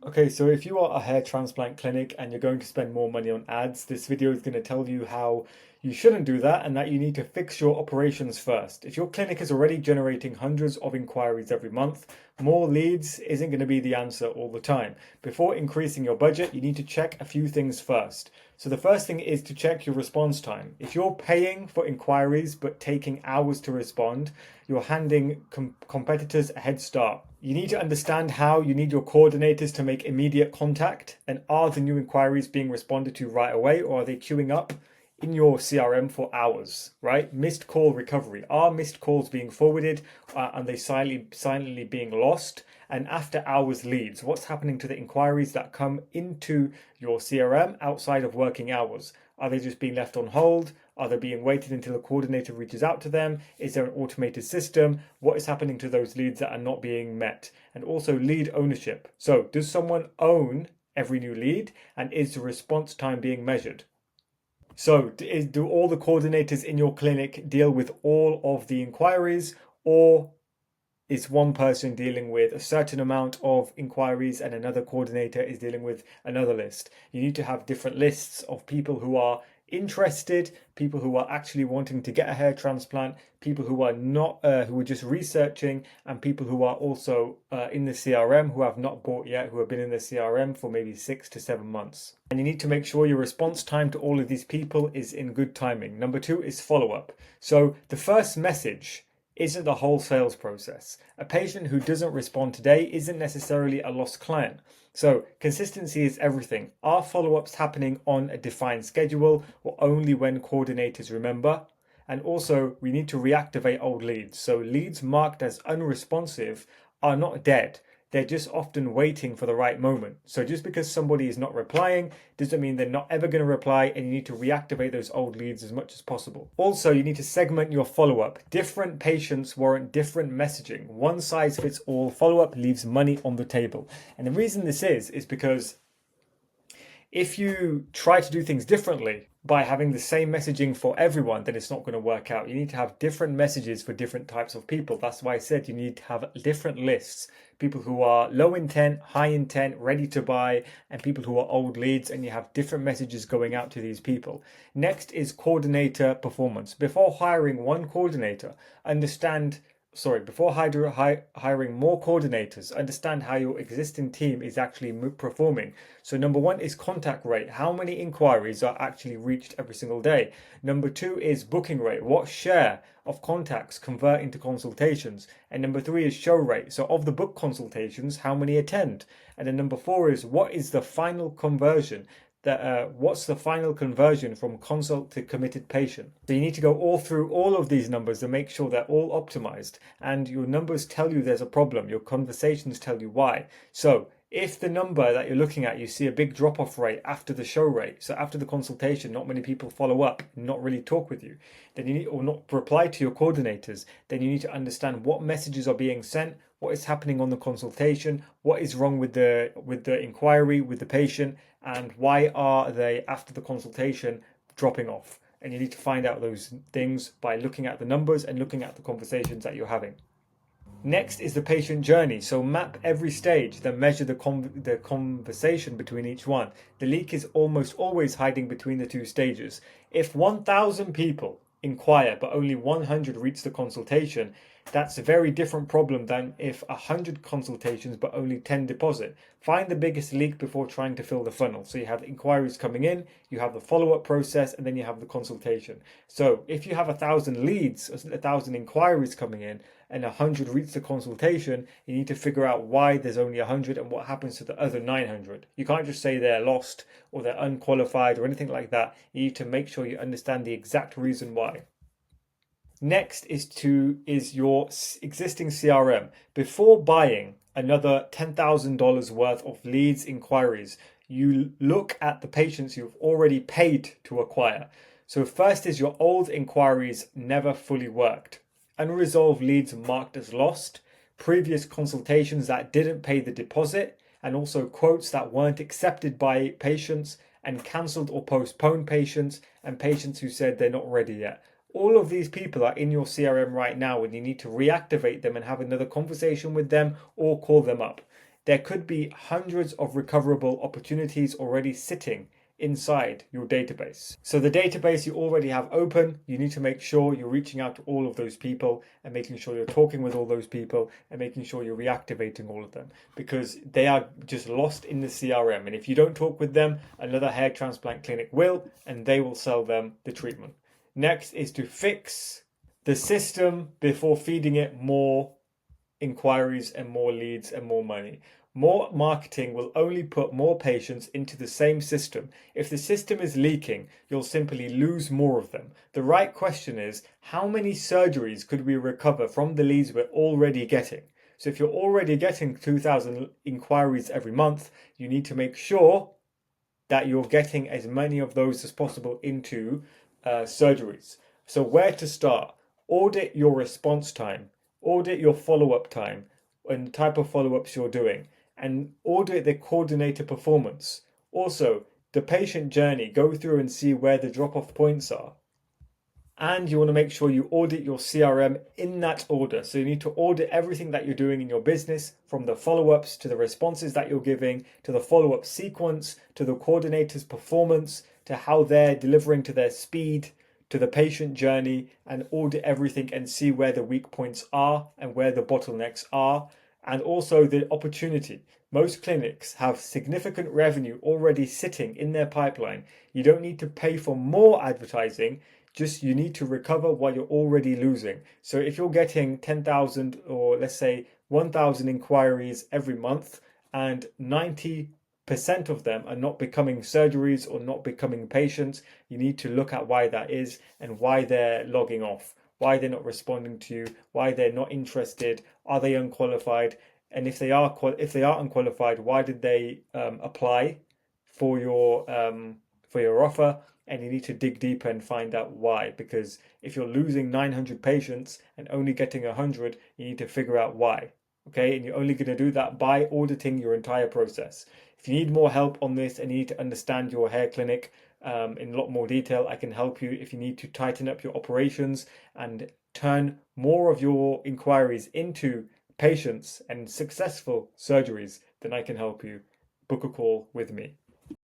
Okay, so if you are a hair transplant clinic and you're going to spend more money on ads, this video is going to tell you how you shouldn't do that and that you need to fix your operations first. If your clinic is already generating hundreds of inquiries every month, more leads isn't going to be the answer all the time. Before increasing your budget, you need to check a few things first. So the first thing is to check your response time. If you're paying for inquiries but taking hours to respond, you're handing competitors a head start. You need to understand how you need your coordinators to make immediate contact, and are the new inquiries being responded to right away, or are they queuing up in your CRM for hours, right? Missed call recovery. Are missed calls being forwarded? Are they silently being lost? And after hours leads, what's happening to the inquiries that come into your CRM outside of working hours? Are they just being left on hold? Are they being waited until a coordinator reaches out to them? Is there an automated system? What is happening to those leads that are not being met? And also lead ownership. So does someone own every new lead? And is the response time being measured? So do all the coordinators in your clinic deal with all of the inquiries, or is one person dealing with a certain amount of inquiries and another coordinator is dealing with another list? You need to have different lists of people who are interested, people who are actually wanting to get a hair transplant, people who are not, who are just researching, and people who are also in the CRM who have not bought yet, who have been in the CRM for maybe 6 to 7 months. And you need to make sure your response time to all of these people is in good timing. Number two is follow up. So the first message isn't the whole sales process. A patient who doesn't respond today isn't necessarily a lost client. So consistency is everything. Are follow-ups happening on a defined schedule or only when coordinators remember? And also, we need to reactivate old leads. So leads marked as unresponsive are not dead. They're just often waiting for the right moment. So just because somebody is not replying doesn't mean they're not ever going to reply, and you need to reactivate those old leads as much as possible. Also, you need to segment your follow-up. Different patients warrant different messaging. One size fits all follow-up leaves money on the table. And the reason this is because if you try to do things differently by having the same messaging for everyone, then it's not going to work out. You need to have different messages for different types of people. That's why I said you need to have different lists. People who are low intent, high intent, ready to buy, and people who are old leads, and you have different messages going out to these people. Next is coordinator performance. Before hiring one coordinator, before hiring more coordinators, understand how your existing team is actually performing. So number one is contact rate. How many inquiries are actually reached every single day? Number two is booking rate. What share of contacts convert into consultations? And number three is show rate. So of the book consultations, how many attend? And then number four is what is the final conversion? What's the final conversion from consult to committed patient? So you need to go all through all of these numbers and make sure they're all optimized. And your numbers tell you there's a problem. Your conversations tell you why. So if the number that you're looking at, you see a big drop-off rate after the show rate, so after the consultation, not many people follow up, not really talk with you, then you need, or not reply to your coordinators, then you need to understand what messages are being sent, what is happening on the consultation, what is wrong with the inquiry with the patient, and why are they after the consultation dropping off. And you need to find out those things by looking at the numbers and looking at the conversations that you're having. Next is the patient journey. So map every stage, then measure the conversation between each one. The leak is almost always hiding between the two stages. If 1,000 people inquire but only 100 reach the consultation, that's a very different problem than if 100 consultations but only 10 deposit. Find the biggest leak before trying to fill the funnel. So you have inquiries coming in, you have the follow-up process, and then you have the consultation. So if you have 1,000 leads, 1,000 inquiries coming in, and 100 reach the consultation, you need to figure out why there's only 100 and what happens to the other 900. You can't just say they're lost or they're unqualified or anything like that. You need to make sure you understand the exact reason why. Next is your existing CRM. Before buying another $10,000 worth of leads inquiries, you look at the patients you've already paid to acquire. So first is your old inquiries never fully worked. Unresolved leads marked as lost, previous consultations that didn't pay the deposit, and also quotes that weren't accepted by patients, and cancelled or postponed patients, and patients who said they're not ready yet. All of these people are in your CRM right now, and you need to reactivate them and have another conversation with them or call them up. there could be hundreds of recoverable opportunities already sitting inside your database. So the database you already have open, you need to make sure you're reaching out to all of those people and making sure you're talking with all those people and making sure you're reactivating all of them, because they are just lost in the CRM. And if you don't talk with them, another hair transplant clinic will, and they will sell them the treatment. Next is to fix the system before feeding it more inquiries and more leads and more money. More marketing will only put more patients into the same system. If the system is leaking, you'll simply lose more of them. The right question is, how many surgeries could we recover from the leads we're already getting? So if you're already getting 2,000 inquiries every month, you need to make sure that you're getting as many of those as possible into surgeries. So where to start? Audit your response time, audit your follow-up time and the type of follow-ups you're doing, and audit the coordinator performance. Also, the patient journey, go through and see where the drop-off points are. And you want to make sure you audit your CRM in that order. So you need to audit everything that you're doing in your business, from the follow-ups to the responses that you're giving, to the follow-up sequence, to the coordinator's performance, to how they're delivering to their speed, to the patient journey, and audit everything and see where the weak points are and where the bottlenecks are, and also the opportunity. Most clinics have significant revenue already sitting in their pipeline. You don't need to pay for more advertising, just you need to recover what you're already losing. So if you're getting 10,000 or let's say 1,000 inquiries every month and 90% of them are not becoming surgeries or not becoming patients, you need to look at why that is and why they're logging off, why they're not responding to you, why they're not interested, are they unqualified? And if they are unqualified, why did they apply for your offer? And you need to dig deeper and find out why. Because if you're losing 900 patients and only getting 100, you need to figure out why. Okay, and you're only going to do that by auditing your entire process. If you need more help on this and you need to understand your hair clinic in a lot more detail, I can help you. If you need to tighten up your operations and turn more of your inquiries into patients and successful surgeries, then I can help you. Book a call with me.